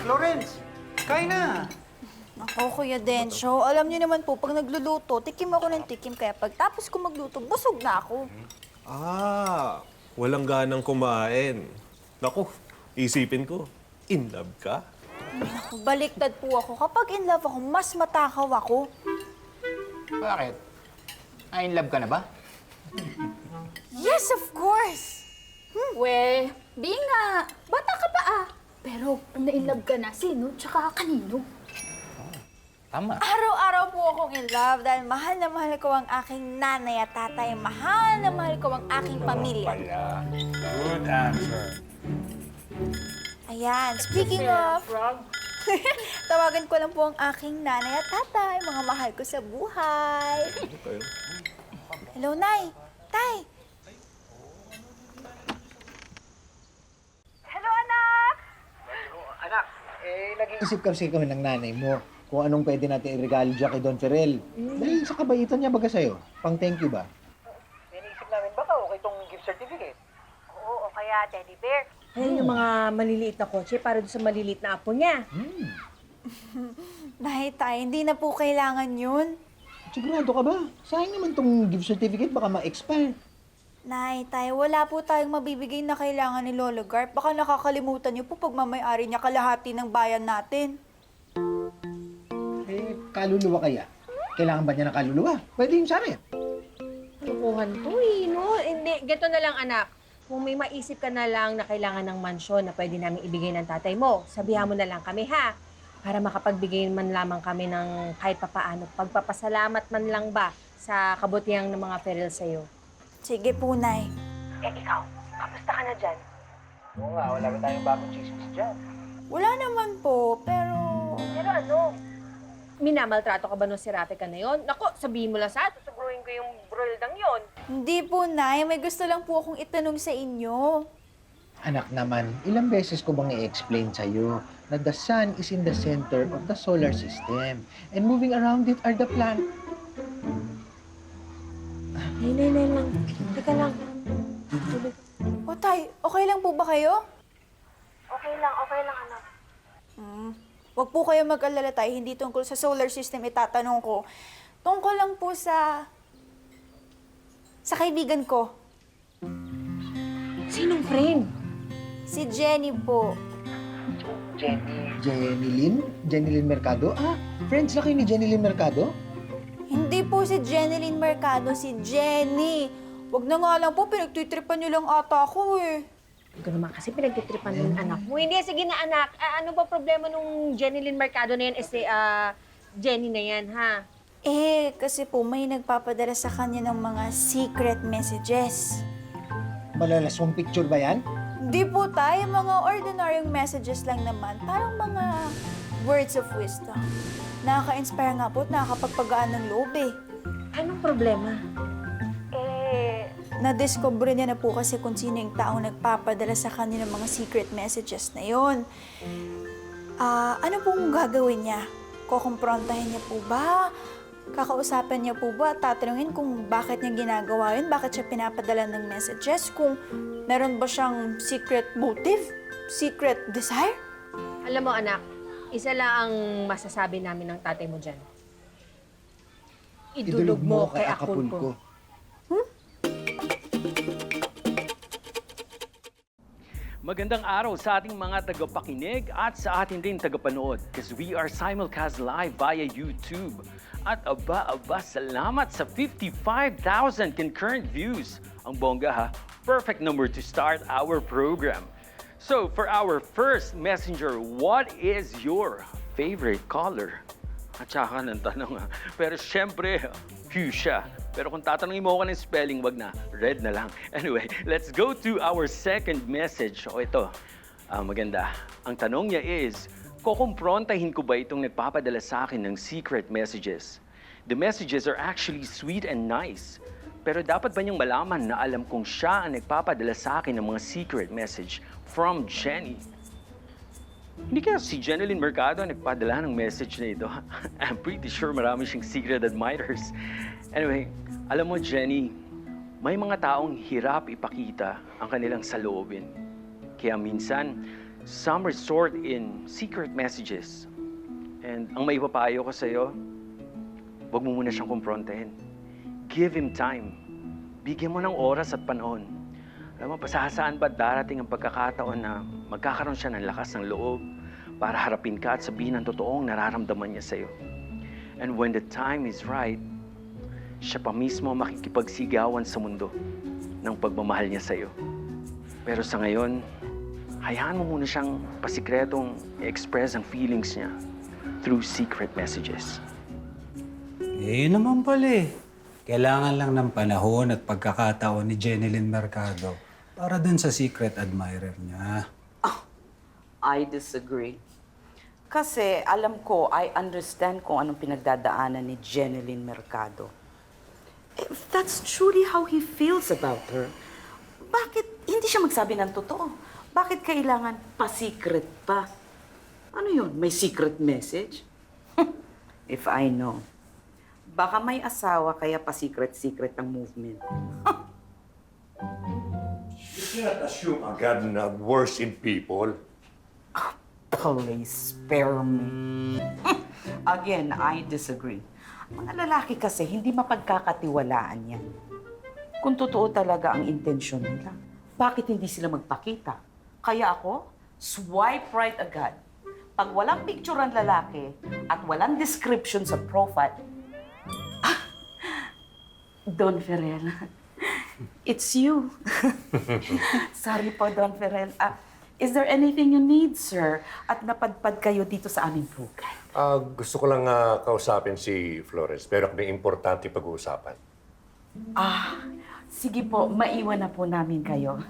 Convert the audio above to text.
Florence, kain na. Ako, Kuya Densyo, alam niyo naman po, pag nagluluto, tikim ako ng tikim. Kaya pagtapos ko magluto, busog na ako. Ah, walang ganang kumain. Naku, isipin ko, in love ka? Naku, baliktad po ako. Kapag in love ako, mas matakaw ako. Bakit? In love ka na ba? Yes, of course! We, di nga. Bata ka pa ah. Pero kung na-inlove ka na, sino tsaka kanino? Tama. Araw-araw po akong in love dahil mahal na mahal ko ang aking nanay at tatay. Mahal na mahal ko ang aking pamilya. Good answer. Ayan, speaking of, tawagan ko lang po ang aking nanay at tatay, mga mahal ko sa buhay. Okay. Hello, Nay. Tay. Hello, anak! Anak, nag-iisip kasi kami ng nanay mo kung anong pwede natin i-regalo dyan kay Don Ferel. Dahil sa kabaitan niya baga sa'yo. Pang thank you ba? Iniisip namin baka okay itong gift certificate. Oo, o kaya teddy bear. Ayan yung mga maliliit na kotse para doon sa maliliit na apo niya. Nay, tay, hindi na po kailangan yun. Sigurado ka ba? Sayang naman itong gift certificate baka ma-expire. Nay, tay, wala po tayong mabibigay na kailangan ni Lolo Garp. Baka nakakalimutan niyo po pag mamay-ari niya kalahati ng bayan natin. Kaluluwa kaya? Kailangan ba niya ng kaluluwa? Pwede yun sa amin. Lukuhan to eh, no? Hindi, geto na lang anak. Kung may maisip ka na lang na kailangan ng mansyon na pwede namin ibigay ng tatay mo, sabihan mo na lang kami ha. Para makapagbigay man lamang kami ng kahit papaano, pagpapasalamat man lang ba sa kabutihang ng mga Ferel sa'yo. Sige po, Nay. Eh ikaw, kamusta ka na dyan? Oo nga, wala ba tayong bagong chismis dyan? Wala naman po, pero... Pero ano? Minamaltrato ka ba nung si Rafi ka na yun? Naku, sabihin mo lang sa ato, suguruhin ko yung bruldang yon. Hindi po, Nay. May gusto lang po akong itanong sa inyo. Anak naman, ilang beses ko bang i-explain sa'yo na the sun is in the center of the solar system and moving around it are the planets. Nay, lang. Teka lang. O, Tay, okay lang po ba kayo? Okay lang, anak. Huwag po kayo mag-alala, Tay. Hindi tungkol sa solar system itatanong ko. Tungkol lang po sa kaibigan ko. Sinong friend? Si Jenny po. Jenny Lynn Mercado? Ah, friends na kayo ni Jenny Lynn Mercado? Hindi po si Jenilyn Mercado, si Jenny. Huwag na nga lang po, pinagtitripan niyo lang ata ako eh. Ikaw naman kasi pinagtitripan ng anak mo. Hindi, sige na anak. Ano ba problema nung Jenilyn Mercado na yan? Jenny na yan, ha? Eh, kasi po may nagpapadala sa kanya ng mga secret messages. Malalaswang picture ba yan? Di po tayo, mga ordinaryong messages lang naman. Parang mga words of wisdom. Nakaka-inspire nga po at nakakapagpagaan ng loob eh. Anong problema? Na-discover niya na po kasi kung sino yung taong nagpapadala sa kanya ng mga secret messages na yon. Ano pong gagawin niya? Kukumprontahin niya po ba? Kakausapin niya po ba? Tatanungin kung bakit niya ginagawa yun? Bakit siya pinapadala ng messages? Kung meron ba siyang secret motive? Secret desire? Alam mo anak, isa lang ang masasabi namin ng tatay mo dyan. Idulog mo kay Acapulco. Magandang araw sa ating mga tagapakinig at sa ating din tagapanood because we are simulcast live via YouTube. At aba, salamat sa 55,000 concurrent views. Ang bongga ha, perfect number to start our program. So for our first messenger, what is your favorite color? At saka ng tanong ha, pero syempre, fuchsia. Pero kung tatanungin mo ako ng spelling, wag na. Red na lang. Anyway, let's go to our second message. O ito, maganda. Ang tanong niya is, kukumprontahin ko ba itong nagpapadala sa akin ng secret messages? The messages are actually sweet and nice. Pero dapat ba niyang malaman na alam kong siya ang nagpapadala sa akin ng mga secret message from Jenny? Hindi kaya si Jenilyn Mercado ang nagpadala ng message na ito. I'm pretty sure marami siyang secret admirers. Anyway, alam mo Jenny, may mga taong hirap ipakita ang kanilang saloobin. Kaya minsan, some resort in secret messages. And ang maipapayo ko sa'yo, huwag mo muna siyang kumprontahin. Give him time. Bigyan mo ng oras at panahon. Alam mo, pasahasaan ba darating ang pagkakataon na magkakaroon siya ng lakas ng loob para harapin ka at sabihin ang totoong nararamdaman niya sa'yo. And when the time is right, siya pa mismo makikipagsigawan sa mundo ng pagmamahal niya sa'yo. Pero sa ngayon, hayaan mo muna siyang pasikretong i-express ang feelings niya through secret messages. Yun naman pala eh. Kailangan lang ng panahon at pagkakataon ni Jenilyn Mercado para dun sa secret admirer niya. I disagree. Kasi alam ko, I understand kung anong pinagdadaanan ni Jenilyn Mercado. If that's truly how he feels about her, bakit hindi siya magsabi ng totoo? Bakit kailangan pa-secret pa? Ano yun? May secret message? If I know. Baka may asawa kaya pa-secret-secret ang movement. You cannot assume agad na worse in people. Please spare me. Again, I disagree. Mga lalaki kasi hindi mapagkakatiwalaan yan. Kung totoo talaga ang intensyon nila, bakit hindi sila magpakita? Kaya ako, swipe right agad. Pag walang picture ang lalaki at walang description sa profile, Don Ferrell, it's you. Sorry po, Don Ferrell. Is there anything you need, sir? At napadpad kayo dito sa aming program. Gusto ko lang kausapin si Florence, pero may importante pag-uusapan. Sige po, maiwan na po namin kayo.